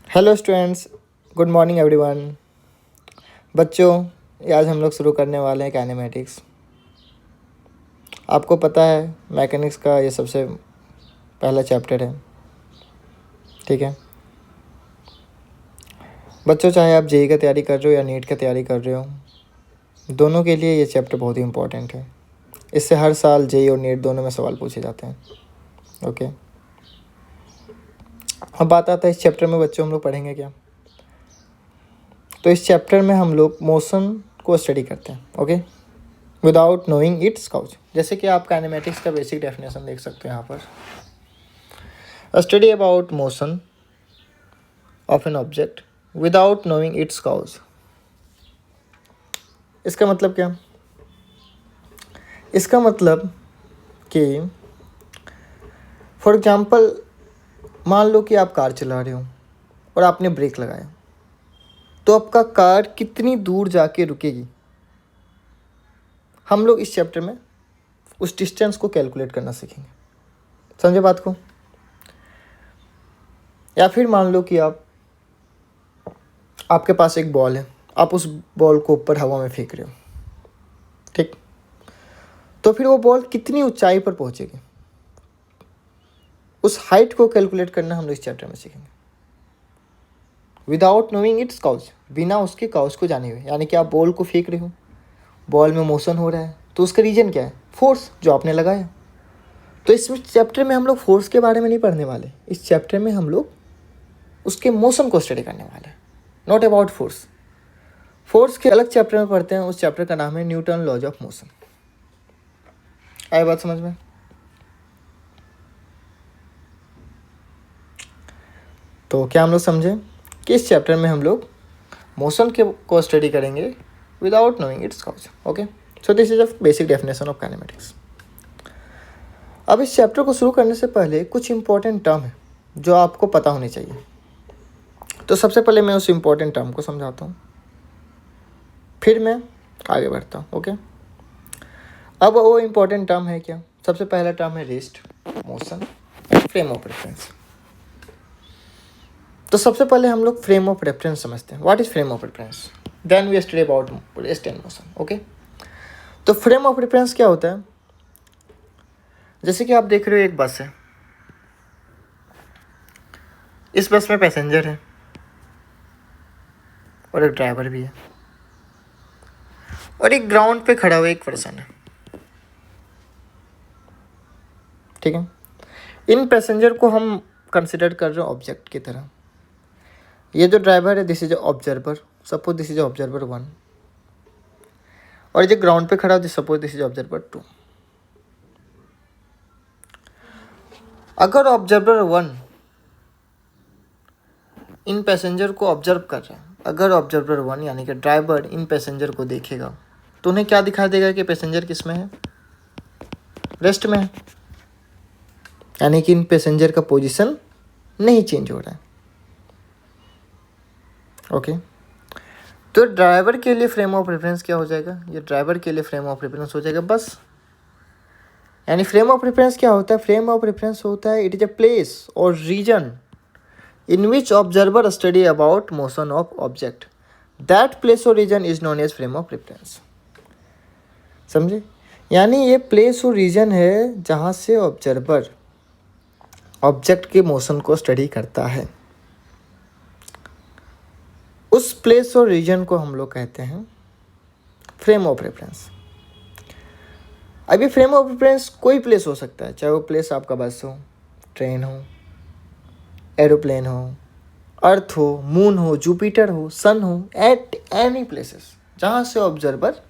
Hello students, good morning everyone. बच्चों, आज हम लोग शुरू करने वाले हैं काइनेमेटिक्स। आपको पता है मैकेनिक्स का ये सबसे पहला चैप्टर है। ठीक है बच्चों, चाहे आप जेईई का तैयारी कर रहे हो या नीट का तैयारी कर रहे हो, दोनों के लिए ये चैप्टर बहुत ही इम्पोर्टेंट है। इससे हर साल जेईई और नीट दोनों में सवाल पूछे जाते हैं। ओके, अब बात आता है इस चैप्टर में बच्चों हम लोग पढ़ेंगे क्या। तो इस चैप्टर में हम लोग मोशन को स्टडी करते हैं। Okay, without knowing its cause. जैसे कि आप काइनेमेटिक्स का बेसिक डेफिनेशन देख सकते हो यहाँ पर, study about motion of an object without knowing its cause. इसका मतलब क्या? इसका मतलब कि फॉर एग्जांपल मान लो कि आप कार चला रहे हो और आपने ब्रेक लगाया, तो आपका कार कितनी दूर जाके रुकेगी, हम लोग इस चैप्टर में उस डिस्टेंस को कैलकुलेट करना सीखेंगे। समझे बात को? या फिर मान लो कि आपके पास एक बॉल है, आप उस बॉल को ऊपर हवा में फेंक रहे हो। ठीक, तो फिर वो बॉल कितनी ऊंचाई पर पहुंचेगी, उस हाइट को कैलकुलेट करना हम लोग इस चैप्टर में सीखेंगे विदाउट नोइंग इट्स काउज, बिना उसके काउज को जाने हुए। यानी कि आप बॉल को फेंक रहे हो, बॉल में मोशन हो रहा है, तो उसका रीजन क्या है? फोर्स जो आपने लगाया। तो इस चैप्टर में हम लोग फोर्स के बारे में नहीं पढ़ने वाले, इस चैप्टर में हम लोग उसके मोशन को स्टडी करने वाले हैं, नॉट अबाउट फोर्स। फोर्स के अलग चैप्टर में पढ़ते हैं, उस चैप्टर का नाम है न्यूटन लॉज ऑफ मोशन। आए बात समझ में? तो क्या हम लोग समझे कि इस चैप्टर में हम लोग मोशन के को स्टडी करेंगे without knowing its cause. Okay, so this is a basic definition of kinematics. अब इस चैप्टर को शुरू करने से पहले कुछ इंपॉर्टेंट टर्म है जो आपको पता होनी चाहिए। तो सबसे पहले मैं उस इंपॉर्टेंट टर्म को समझाता हूँ, फिर मैं आगे बढ़ता हूँ। ओके, अब वो इम्पोर्टेंट टर्म है क्या? सबसे पहला टर्म है rest, motion, frame of reference. तो सबसे पहले हम लोग फ्रेम ऑफ रेफरेंस समझते हैं। What is frame of reference, then we study about rest and motion. Okay, तो फ्रेम ऑफ रेफरेंस क्या होता है? जैसे कि आप देख रहे हो एक बस है, इस बस में पैसेंजर है और एक ड्राइवर भी है, और एक ग्राउंड पे खड़ा हुआ एक पर्सन है। ठीक है, इन पैसेंजर को हम कंसिडर कर रहे हैं ऑब्जेक्ट की तरह। ये जो ड्राइवर है, this is observer, suppose this is observer 1, और जो ग्राउंड पे खड़ा है, सपोज दिस इज ऑब्जर्वर 2। अगर ऑब्जर्वर 1 इन पैसेंजर को ऑब्जर्व कर रहा है, अगर ऑब्जर्वर 1 यानी कि ड्राइवर इन पैसेंजर को देखेगा, तो उन्हें क्या दिखाई देगा कि पैसेंजर किस में है? रेस्ट में है। यानी कि इन पैसेंजर का पोजीशन नहीं चेंज हो रहा है। ओके, तो ड्राइवर के लिए फ्रेम ऑफ रेफरेंस क्या हो जाएगा? ये ड्राइवर के लिए फ्रेम ऑफ रेफरेंस हो जाएगा बस। यानी फ्रेम ऑफ रेफरेंस क्या होता है? फ्रेम ऑफ रेफरेंस होता है, इट इज अ प्लेस और reason in which observer study about motion of object. That place or region is known as frame of reference. समझे? यानी ये प्लेस और रीजन है जहाँ से ऑब्जर्वर ऑब्जेक्ट के मोशन को स्टडी करता है। उस प्लेस और रीजन को हम लोग कहते हैं फ्रेम ऑफ रेफरेंस। अभी फ्रेम ऑफ रेफरेंस कोई प्लेस हो सकता है, चाहे वो प्लेस आपका बस हो, ट्रेन हो, एरोप्लेन हो, अर्थ हो, मून हो, जुपिटर हो, सन हो, एट एनी प्लेसेस जहाँ से ऑब्जर्वर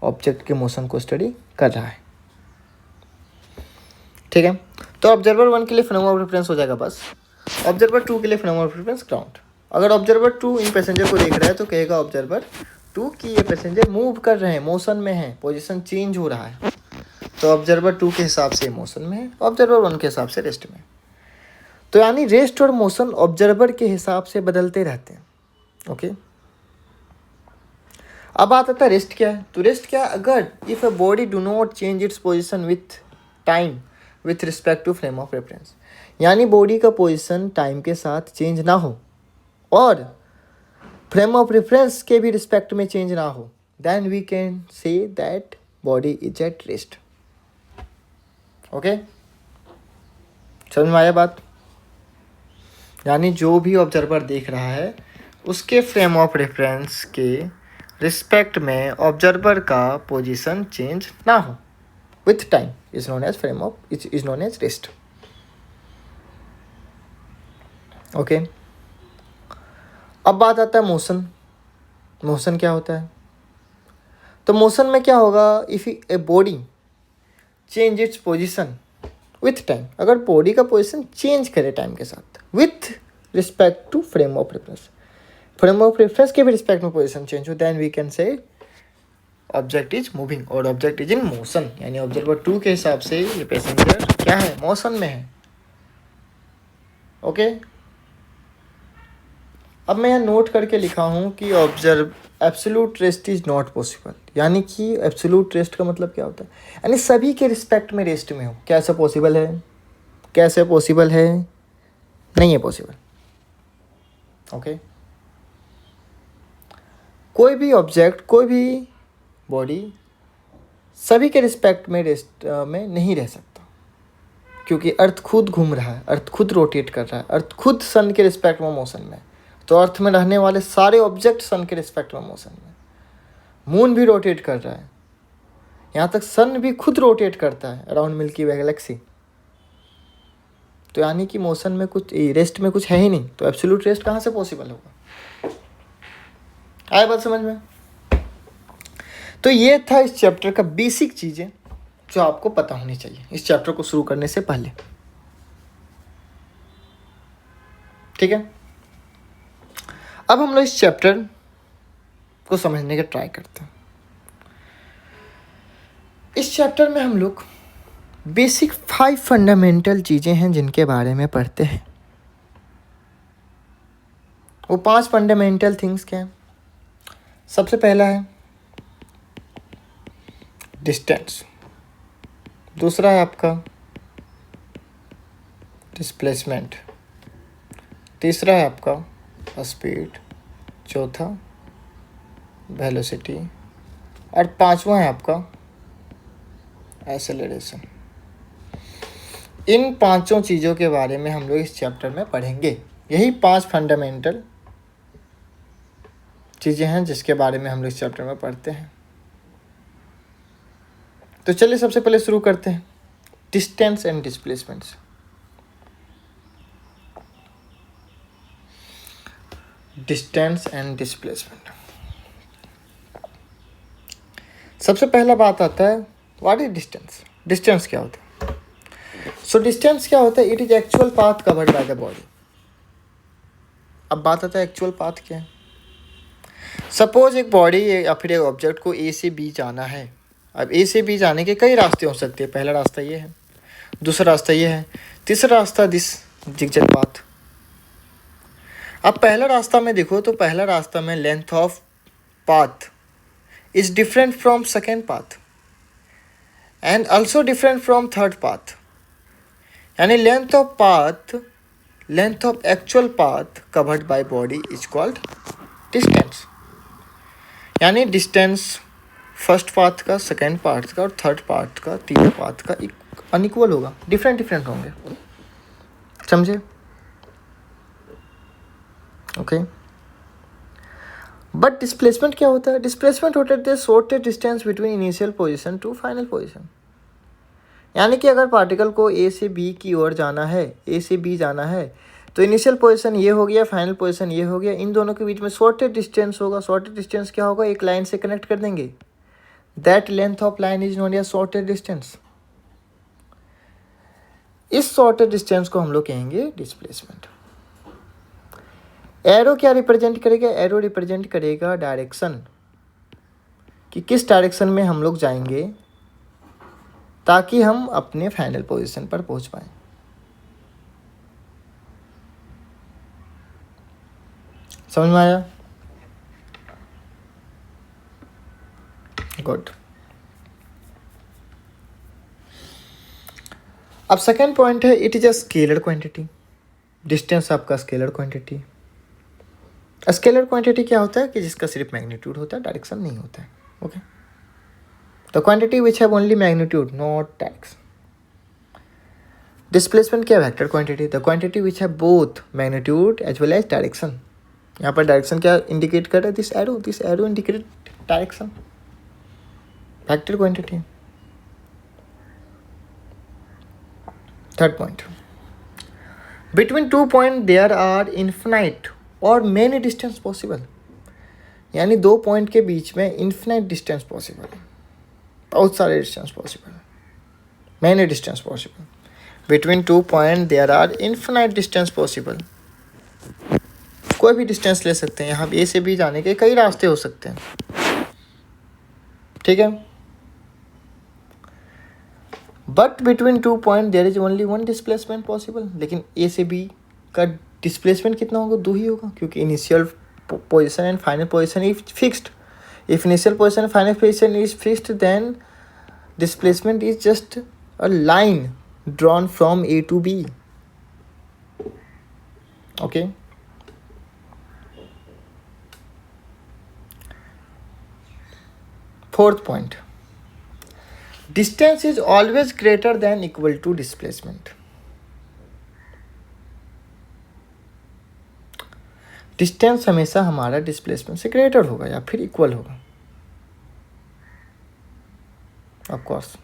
ऑब्जेक्ट के मोशन को स्टडी कर रहा है। ठीक है, तो ऑब्जर्वर 1 के लिए फ्रेम ऑफ रेफरेंस हो जाएगा बस, ऑब्जर्वर 2 के लिए फ्रेम ऑफ रेफरेंस ग्राउंड। अगर ऑब्जर्वर 2 इन पैसेंजर को देख रहा है तो कहेगा ऑब्जर्वर 2 कि ये पैसेंजर मूव कर रहे हैं, मोशन में है, पोजीशन चेंज हो रहा है, तो ऑब्जर्वर 2 के हिसाब से मोशन में है, ऑब्जर्वर 1 के हिसाब से रेस्ट में। तो यानी रेस्ट और मोशन ऑब्जर्वर के हिसाब से बदलते रहते हैं। ओके, अब बात आता है रेस्ट क्या है। तो रेस्ट क्या है? अगर if a body do not change its position with time with respect to frame of reference, यानी बॉडी का पोजीशन टाइम के साथ चेंज ना हो, और फ्रेम ऑफ रेफरेंस के भी रिस्पेक्ट में चेंज ना हो, then we can say that body is at rest. Okay, समझ में आया बात? यानी जो भी ऑब्जर्वर देख रहा है उसके फ्रेम ऑफ रेफरेंस के रिस्पेक्ट में ऑब्जर्वर का पोजीशन चेंज ना हो with time is known as frame of is known as rest. Okay, अब बात आता है मोशन। मोशन क्या होता है? तो मोशन में क्या होगा, if a body change its position with time, अगर बॉडी का पोजीशन चेंज करे टाइम के साथ with respect to frame of reference, frame of reference के भी रिस्पेक्ट में पोजीशन चेंज हो, then we can say object is moving और ऑब्जेक्ट इज इन मोशन। यानी ऑब्जर्वर 2 के हिसाब से ये पैसेंजर क्या है, मोशन में है। ओके, अब मैं यहाँ नोट करके लिखा हूँ कि observe absolute rest is not possible. यानी कि एब्सोल्यूट रेस्ट का मतलब क्या होता है, यानी सभी के रिस्पेक्ट में रेस्ट में हो। कैसे पॉसिबल है? कैसे पॉसिबल है? नहीं है पॉसिबल। ओके, कोई भी ऑब्जेक्ट, कोई भी बॉडी सभी के रिस्पेक्ट में रेस्ट में नहीं रह सकता, क्योंकि अर्थ खुद घूम रहा है, अर्थ खुद रोटेट कर रहा है, अर्थ खुद सन के रिस्पेक्ट में मोशन में। तो अर्थ में रहने वाले सारे ऑब्जेक्ट सन के रिस्पेक्ट में मोशन में। मून भी रोटेट कर रहा है, यहाँ तक सन भी खुद रोटेट करता है अराउंड मिल्की वे गैलेक्सी। तो यानी कि मोशन में कुछ, रेस्ट में कुछ है ही नहीं, तो एब्सोल्यूट रेस्ट कहाँ से पॉसिबल होगा? आया बात समझ में? तो ये था इस चैप्टर का बेसिक चीज़ें जो आपको पता होनी चाहिए इस चैप्टर को शुरू करने से पहले। ठीक है, अब हम लोग इस चैप्टर को समझने का ट्राई करते हैं। इस चैप्टर में हम लोग बेसिक 5 फंडामेंटल चीज़ें हैं जिनके बारे में पढ़ते हैं। वो 5 फंडामेंटल थिंग्स क्या हैं? सबसे पहला है डिस्टेंस, दूसरा है आपका डिस्प्लेसमेंट, तीसरा है आपका स्पीड, चौथा वेलोसिटी और पांचवा है आपका एक्सेलरेशन। इन पांचों चीज़ों के बारे में हम लोग इस चैप्टर में पढ़ेंगे। यही 5 फंडामेंटल चीज़ें हैं जिसके बारे में हम लोग इस चैप्टर में पढ़ते हैं। तो चलिए सबसे पहले शुरू करते हैं डिस्टेंस एंड डिस्प्लेसमेंट से। डिस्टेंस एंड डिस्प्लेसमेंट, सबसे पहला बात आता है व्हाट इज डिस्टेंस। डिस्टेंस क्या होता है? सो डिस्टेंस क्या होता है? It is actual path covered by the body. अब बात आता है एक्चुअल पाथ क्या है। सपोज एक बॉडी या फिर एक ऑब्जेक्ट को ए से बी जाना है। अब ए से बी जाने के कई रास्ते हो सकते हैं। पहला रास्ता ये है, दूसरा रास्ता ये है, तीसरा रास्ता दिस जिगजैग पाथ। अब पहला रास्ता में देखो तो पहला रास्ता में length of path is different from second path and also different from third path. यानी length of path, length of actual path covered by body is called distance. यानी डिस्टेंस फर्स्ट पाथ का, सेकेंड पाथ का और third path का, तीसरे path का unequal होगा, different different होंगे। समझे? ओके, बट डिस्प्लेसमेंट क्या होता है? डिस्प्लेसमेंट होता है the shortest distance between initial position to final position. यानी कि अगर पार्टिकल को ए से बी की ओर जाना है, ए से बी जाना है, तो इनिशियल पोजीशन ये हो गया, फाइनल पोजीशन ये हो गया, इन दोनों के बीच में शॉर्टेस्ट डिस्टेंस होगा। शॉर्टेस्ट डिस्टेंस क्या होगा? एक लाइन से कनेक्ट कर देंगे, that length of line is known as shortest distance. इस शॉर्टेस्ट डिस्टेंस को हम लोग कहेंगे डिस्प्लेसमेंट। एरो क्या रिप्रेजेंट करेगा? एरो रिप्रेजेंट करेगा डायरेक्शन, कि किस डायरेक्शन में हम लोग जाएंगे ताकि हम अपने फाइनल पोजीशन पर पहुंच पाए। समझ में आया? गुड। अब सेकेंड पॉइंट है it is a scalar quantity. Distance आपका स्केलर क्वांटिटी। स्केलर क्वांटिटी क्या होता है कि जिसका सिर्फ मैग्नीट्यूड होता है, डायरेक्शन नहीं होता है. Okay, the quantity which have only magnitude not direction. Displacement क्या vector quantity, the quantity which have both magnitude as well as direction. यहाँ पर डायरेक्शन क्या इंडिकेट कर रहा है, this arrow indicate direction, vector quantity. Third point, between two point there are infinite और many distance possible. यानी दो point के बीच में इन्फिनाइट डिस्टेंस पॉसिबल है, बहुत सारे डिस्टेंस पॉसिबल है, many distance possible. Between two point there are infinite distance possible. कोई भी डिस्टेंस ले सकते हैं, यहाँ ए से बी जाने के कई रास्ते हो सकते हैं, ठीक है. But between two point there is only one displacement possible. लेकिन ए से बी का डिस्प्लेसमेंट कितना होगा, दो ही होगा, क्योंकि initial position and final position is fixed. If initial position and final position is fixed, then displacement is just a line drawn from A to B. Okay. Fourth point, distance is always greater than equal to displacement. Distance हमेशा हमारा displacement से greater होगा या फिर equal होगा, of course.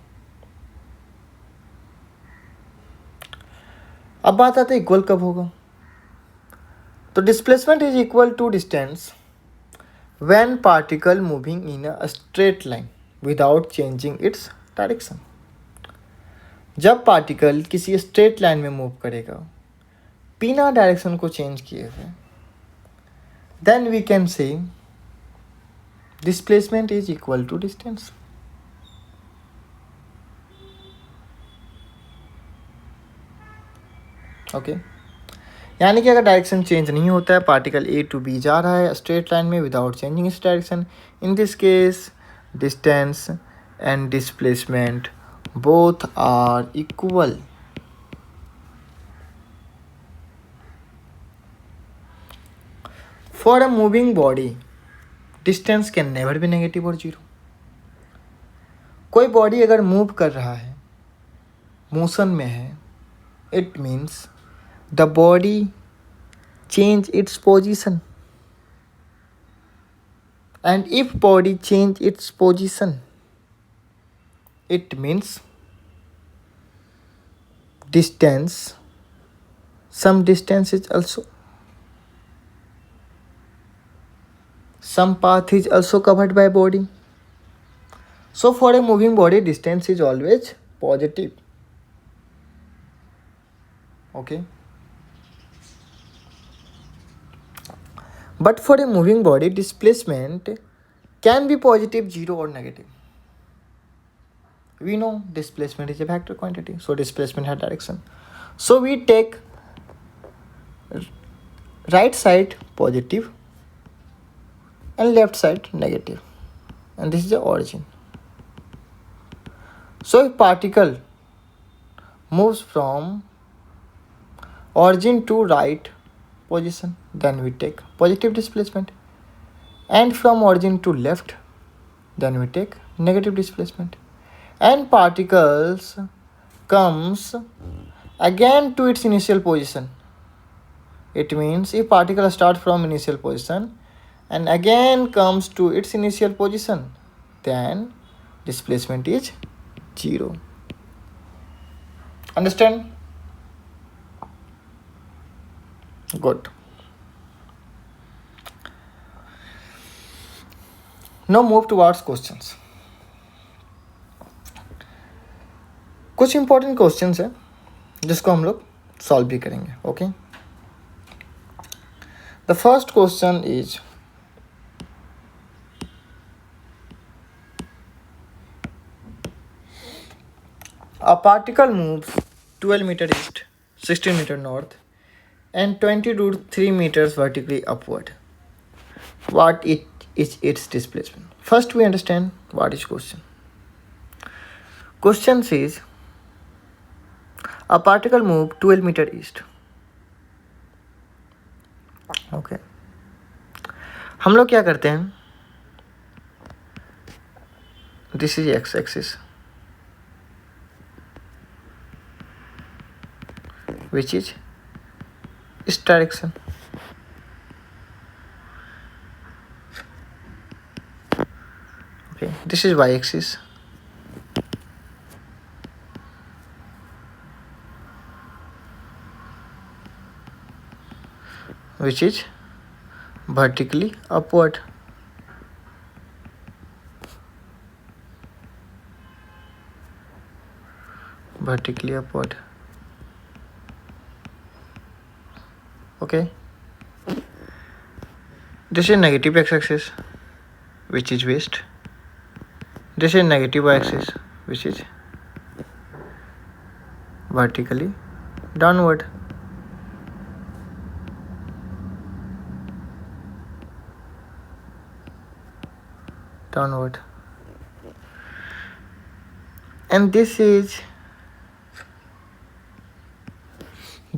अब बात आती है इक्वल कब होगा. तो displacement is equal to distance when particle moving in a straight line without changing its direction. जब पार्टिकल किसी स्ट्रेट लाइन में मूव करेगा बिना डायरेक्शन को चेंज किए हुए, then we can say displacement is equal to distance. Okay, यानी कि अगर डायरेक्शन चेंज नहीं होता है, पार्टिकल ए टू बी जा रहा है स्ट्रेट लाइन में विदाउट चेंजिंग इस direction, in this case distance and displacement both are equal. For a moving body distance can never be negative और जीरो. कोई बॉडी अगर मूव कर रहा है, मोशन में है, it means the body change its position, and if body change its position, it means distance, some distance is also, some path is also covered by body. So for a moving body distance is always positive. Okay, but for a moving body displacement can be positive, zero or negative. We know displacement is a vector quantity, so displacement has direction. So we take right side positive and left side negative, and this is the origin. So if particle moves from origin to right position, then we take positive displacement, and from origin to left, then we take negative displacement. And particles comes again to its initial position. It means if particle start from initial position and again comes to its initial position, then displacement is zero. Understand? Good. Now move towards questions. कुछ important questions है जिसको हम लोग solve भी करेंगे. Okay, the first question is a particle moves 12 meter east, 16 meter north and 20√3 meters vertically upward. What is its displacement? First we understand what is question. Question says a particle moved 12 meter east. Okay. हम लोग क्या करते हैं, this is X axis which is इस direction, okay, this is Y axis, which is vertically upward. Vertically upward. Okay. This is negative x-axis, which is west. This is negative y-axis, which is vertically downward. Downward. And this is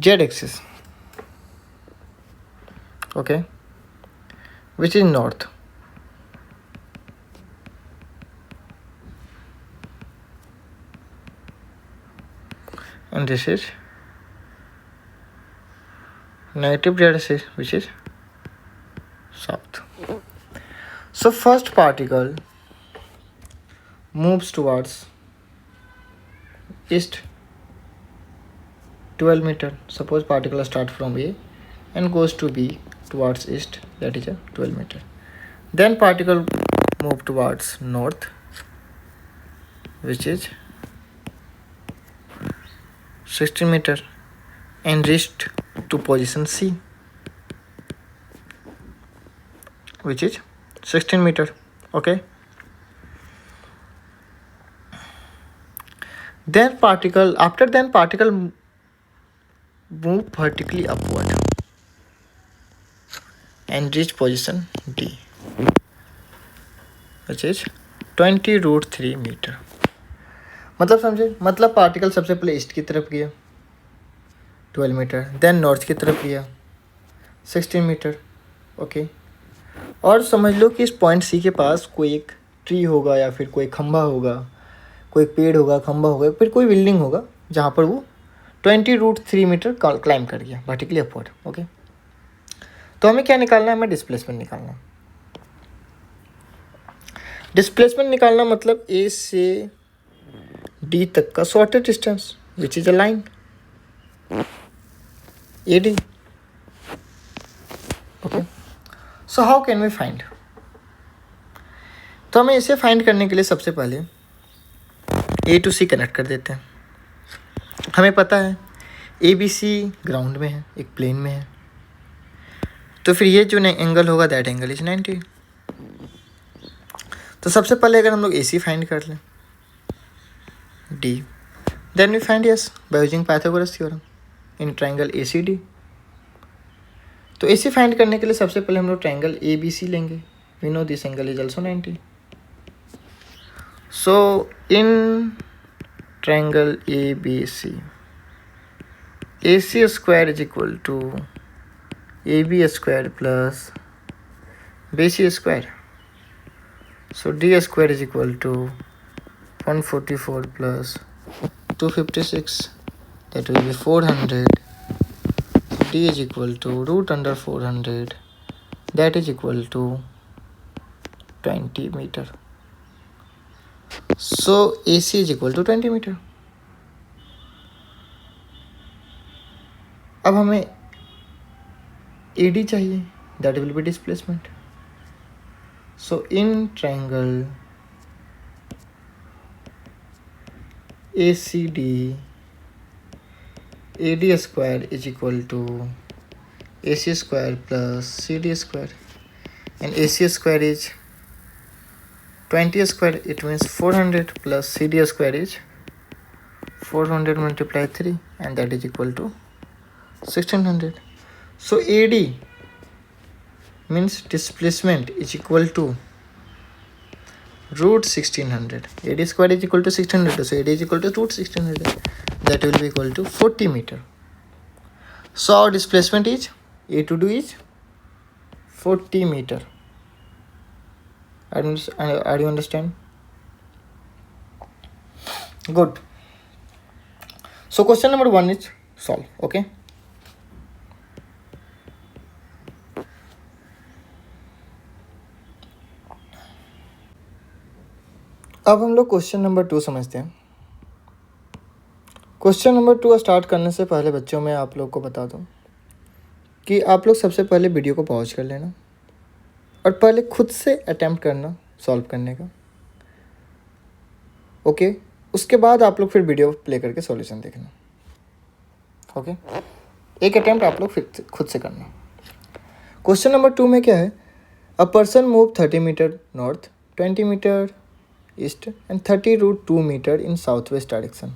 z-axis, okay, which is north. And this is negative z-axis, which is south. So first particle moves towards east 12 meter. Suppose particle start from A and goes to B towards east, that is a 12 meter. Then particle move towards north, which is 16 meter, and reached to position C, which is 16 meter. Okay. Then particle move vertically upward and reach position D, which is 20√3 metre. मतलब समझे, मतलब particle सबसे पहले east की तरफ गया 12 metre, then north की तरफ गया 16 मीटर. ओके. और समझ लो कि इस पॉइंट सी के पास कोई एक ट्री होगा, या फिर कोई खंभा होगा, कोई पेड़ होगा, खंभा होगा, फिर कोई बिल्डिंग होगा जहाँ पर वो 20√3 मीटर क्लाइम कर गया वर्टिकली अपवर्ड. ओके. तो हमें क्या निकालना है, हमें डिस्प्लेसमेंट निकालना है. डिस्प्लेसमेंट निकालना मतलब ए से डी तक का shortest distance, which is a line A D. Okay. So how can we find. तो हमें इसे फाइंड करने के लिए सबसे पहले ए टू सी कनेक्ट कर देते हैं. हमें पता है ए बी सी ग्राउंड में है, एक प्लेन में है, तो फिर ये जो एंगल होगा दैट एंगल इज 90. तो सबसे पहले अगर हम लोग ए सी फाइंड कर लें D, then we find yes by using Pythagoras theorem in triangle A C D. तो ए सी फाइंड करने के लिए सबसे पहले हम लोग ट्राइंगल ए बी सी लेंगे. We know this angle is also 90. So in triangle A B C, A C square is equal to A B square plus B C square. So d square is equal to 144 plus 256, that will be 400. D is equal to root under 400, that is equal to 20 meter. So AC is equal to 20 meter. अब हमें AD चाहिए, that will be displacement. So in triangle ACD, AD square is equal to AC square plus CD square, and AC square is 20 square, it means 400 plus CD square is 400 multiplied 3, and that is equal to 1600. So AD means displacement is equal to root 1600. AD square is equal to 1600, so AD is equal to root 1600, that will be equal to 40 meter. So our displacement is A to do is 40 meter. Are you understand? Good. So question number 1 is solve. Okay. अब हम लोग question number 2 समझते हैं. Question number 2 start करने से पहले बच्चों मैं आप लोग को बता दूं कि आप लोग सबसे पहले वीडियो को पॉज कर लेना और पहले खुद से अटेम्प्ट करना सॉल्व करने का. ओके. उसके बाद आप लोग फिर वीडियो प्ले करके सॉल्यूशन देखना. ओके. एक अटेम्प्ट आप लोग फिर खुद से करना. क्वेश्चन नंबर 2 में क्या है? A person move 30 metre north, 20 metre east and 30√2 metre in south west direction.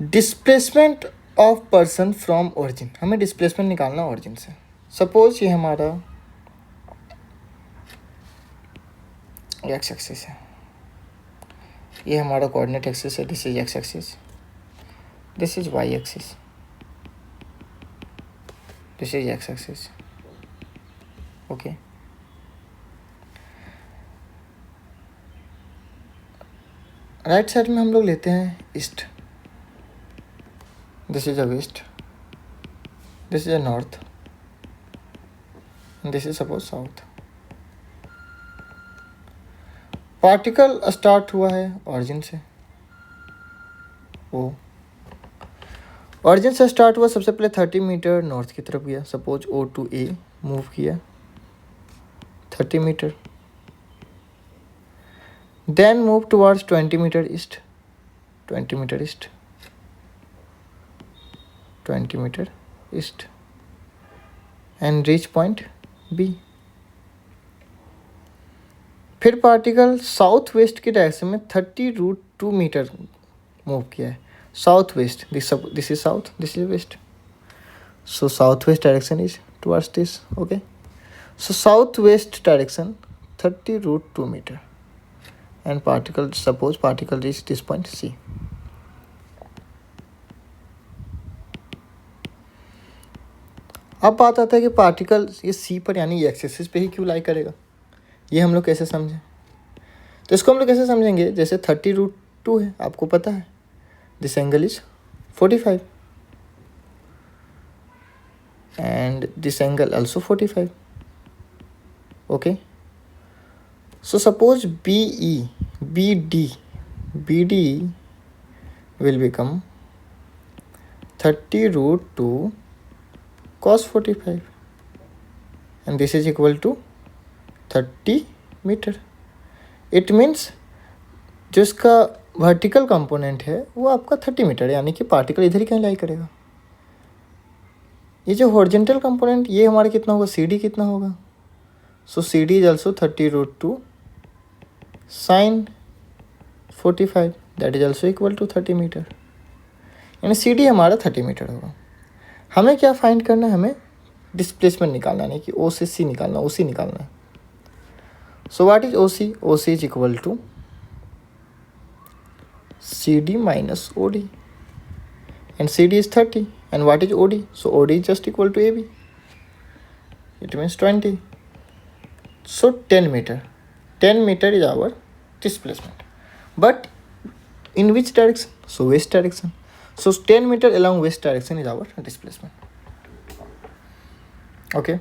Displacement of person from origin. हमें डिस्प्लेसमेंट निकालना ओरिजिन से. सपोज ये हमारा एक्स एक्सिस है, ये हमारा कोऑर्डिनेट एक्सिस है. This is X axis, this is Y axis, this is X axis. Okay. Right side में हम लोग लेते हैं east. This is a west, this is a north, this is suppose south. Particle start हुआ है origin से. ओ origin से start हुआ, सबसे पहले 30 मीटर नॉर्थ की तरफ गया. Suppose O to A move किया 30 metre. Then move towards 20 metre east, 20 metre east, 20 metre east and reach point B. फिर पार्टिकल साउथ वेस्ट की डायरेक्शन में 30√2 मीटर मूव किया है. South west, this is south, this is west. So south west direction is towards this. Okay. So south west direction 30√2 metre and particle, suppose particle reach this point C. अब बात आता है कि particle ये C पर यानी x axis पे ही क्यों लाई करेगा. ये हम लोग कैसे समझें? तो इसको हम लोग कैसे समझेंगे? जैसे 30√2 है, आपको पता है this angle is 45 and this angle also 45. Okay. So suppose BD will become 30√2 cos 45 and this is equal to 30 metre. It means जो इसका वर्टिकल कंपोनेंट है वो आपका 30 मीटर है, यानी कि पार्टिकल इधर ही कहीं लाई करेगा. ये जो हॉरिजॉन्टल कंपोनेंट ये हमारा कितना होगा? CD कितना होगा? So CD is also 30√2 sine 45 that is also equal to 30 metre. यानी CD हमारा 30 मीटर होगा. हमें क्या फाइंड करना है? हमें डिस्प्लेसमेंट निकालना, नहीं कि O से C निकालना, OC निकालना है. So what is OC? OC is equal to CD minus OD and CD is 30 and what is OD? So OD is just equal to AB. It means 20. So 10 meter. 10 meter is our displacement. But in which direction? So west direction. So 10 meter along west direction is our displacement. Okay.